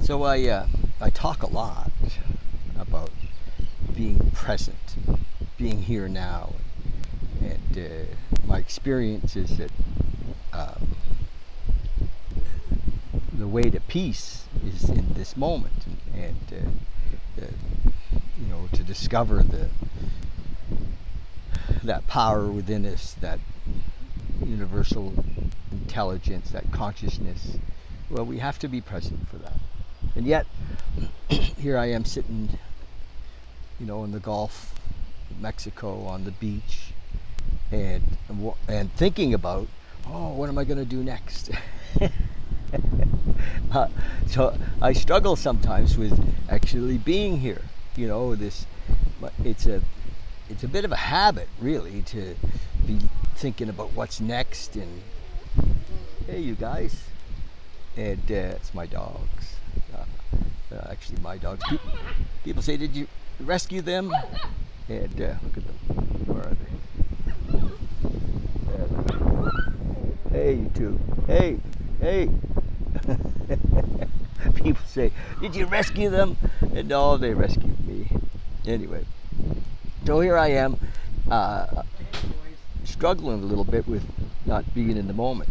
So I talk a lot about being present, being here now, and my experience is that um, the way to peace is in this moment, and to discover that power within us, that universal intelligence, that consciousness. Well, we have to be present for that. And yet, here I am sitting, in the Gulf of Mexico on the beach, and thinking about, what am I going to do next? So I struggle sometimes with actually being here. It's a bit of a habit, really, to be thinking about what's next. And hey, you guys, and it's my dogs. Actually, my dogs. People say, "Did you rescue them?" And look at them. Where are they? Hey, you two. Hey. People say, "Did you rescue them?" And no, they rescued me. Anyway, so here I am, struggling a little bit with not being in the moment.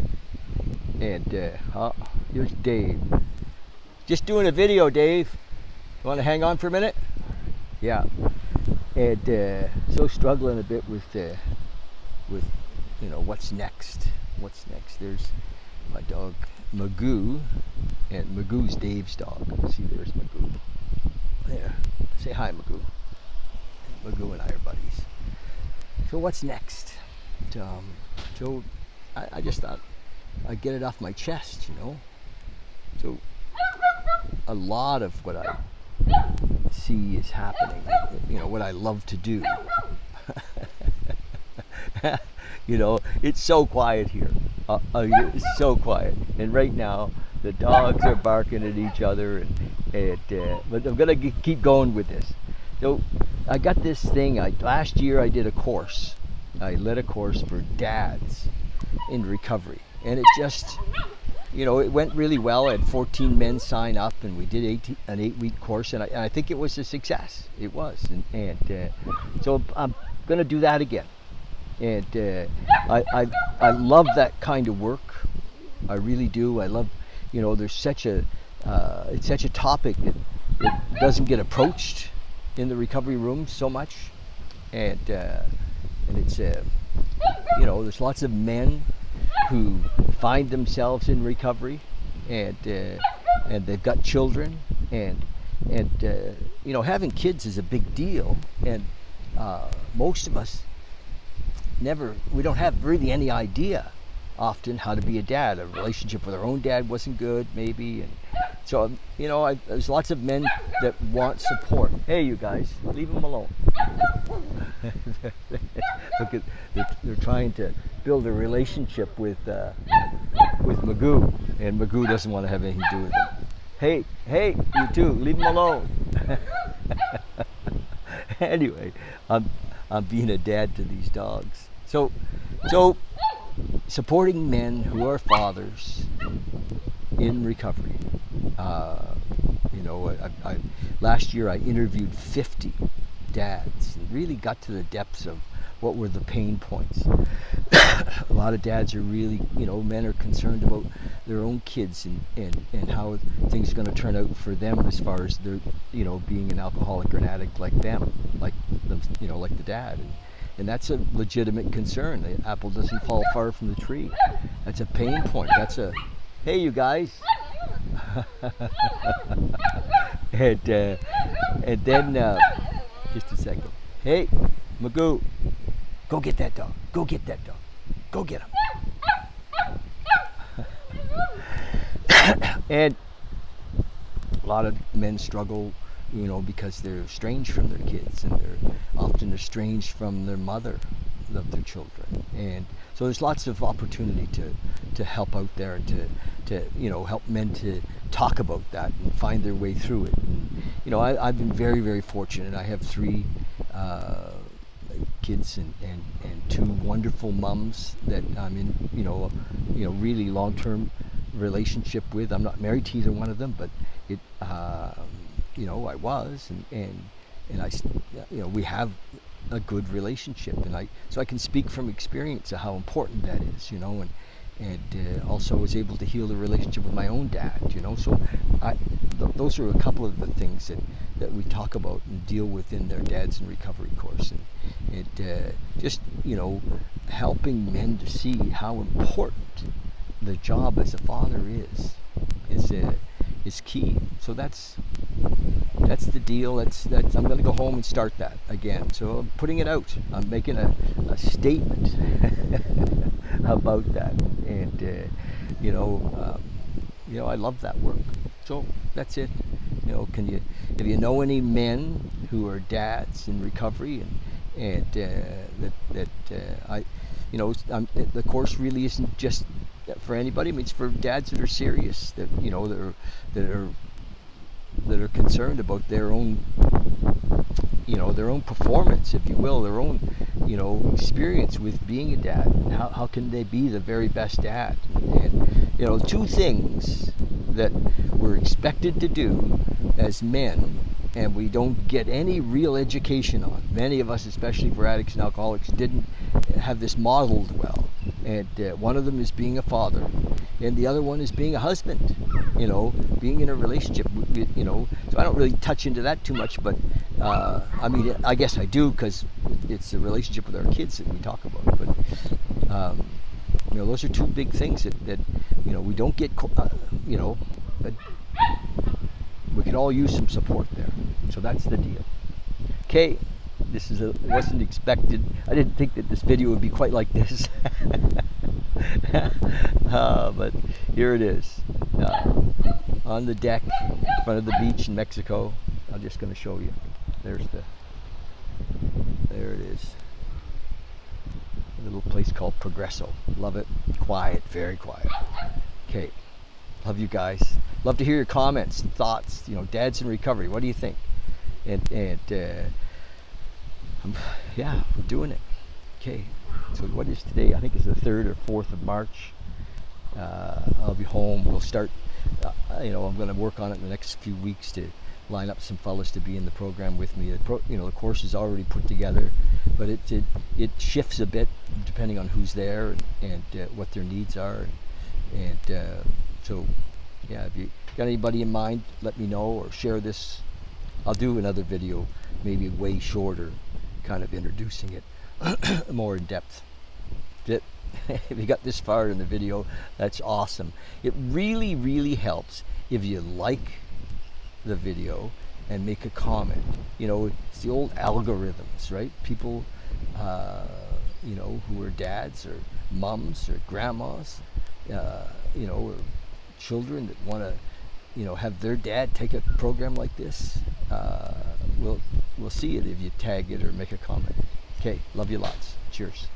And here's Dave. Just doing a video, Dave. You want to hang on for a minute? Yeah. And so struggling a bit with what's next. What's next? There's my dog Magoo, and Magoo's Dave's dog. See, there's Magoo. There. Say hi, Magoo. Magoo and I are buddies. So what's next? So I just thought I'd get it off my chest, So a lot of what I see is happening, what I love to do. It's so quiet here. It's so quiet. And right now, the dogs are barking at each other, but I'm gonna keep going with this. So I got this thing. Last year I did a course. I led a course for dads in recovery, and it just, it went really well. I had 14 men sign up, and we did an 8-week course, and I think it was a success. It was, and so I'm gonna do that again. And I love that kind of work. I really do. I love, there's such it's such a topic that doesn't get approached in the recovery room so much, and it's there's lots of men who find themselves in recovery, and they've got children, and having kids is a big deal, and most of us we don't have really any idea often how to be a dad. A relationship with our own dad wasn't good, maybe, and so there's lots of men that want support. Hey, you guys, leave them alone. Look at they're trying to build a relationship with Magoo, and Magoo doesn't want to have anything to do with them. Hey, you two, leave them alone. Anyway, I'm being a dad to these dogs. So supporting men who are fathers in recovery. Last year I interviewed 50 dads and really got to the depths of what were the pain points. A lot of dads are really, men are concerned about their own kids and how things are going to turn out for them as far as their, being an alcoholic or an addict like them, like the dad. And that's a legitimate concern. The apple doesn't fall far from the tree. That's a pain point. Hey, you guys. and then, just a second. Hey, Magoo, go get that dog. Go get that dog. Go get him. And a lot of men struggle, because they're estranged from their kids, and they're often estranged from their mother of their children. And so there's lots of opportunity to help out there, and to help men to talk about that and find their way through it. And, I've been very, very fortunate. I have 3 kids and 2 wonderful mums that I'm in, really long-term relationship with. I'm not married to either one of them, but it, I was, and we have a good relationship, and so I can speak from experience of how important that is, and also was able to heal the relationship with my own dad, So those are a couple of the things that we talk about and deal with in their Dads in Recovery course, and it just helping men to see how important the job as a father is key. So that's the deal. That's I'm going to go home and start that again. So I'm putting it out. I'm making a statement about that, and I love that work. So that's it. If you know any men who are dads in recovery, and the course really isn't just for anybody. I mean, it's for dads that are serious, that are concerned about their own performance, if you will, their own experience with being a dad. How can they be the very best dad? And two things that we're expected to do as men, and we don't get any real education on. Many of us, especially for addicts and alcoholics, didn't have this modeled well. And one of them is being a father, and the other one is being a husband. Being in a relationship. So I don't really touch into that too much, but I guess I do, because it's a relationship with our kids that we talk about. But those are two big things that we don't get. But we could all use some support there. So that's the deal. Okay, wasn't expected. I didn't think that this video would be quite like this. But here it is, on the deck in front of the beach in Mexico. I'm just going to show you. There it is. A little place called Progresso. Love it. Quiet, very quiet. Okay. Love you guys. Love to hear your comments, thoughts. Dads in Recovery. What do you think? And yeah, we're doing it. Okay. So what is today? I think it's the 3rd or 4th of March. I'll be home. We'll start. I'm going to work on it in the next few weeks to line up some fellas to be in the program with me. The course is already put together, but it shifts a bit depending on who's there and what their needs are, and so yeah. If you got anybody in mind, let me know or share this. I'll do another video, maybe way shorter, kind of introducing it more in depth. If you got this far in the video, that's awesome. It really, really helps if you like the video and make a comment. It's the old algorithms, right? People, who are dads or mums or grandmas, or children that want to, have their dad take a program like this. We'll see it if you tag it or make a comment. Okay, love you lots. Cheers.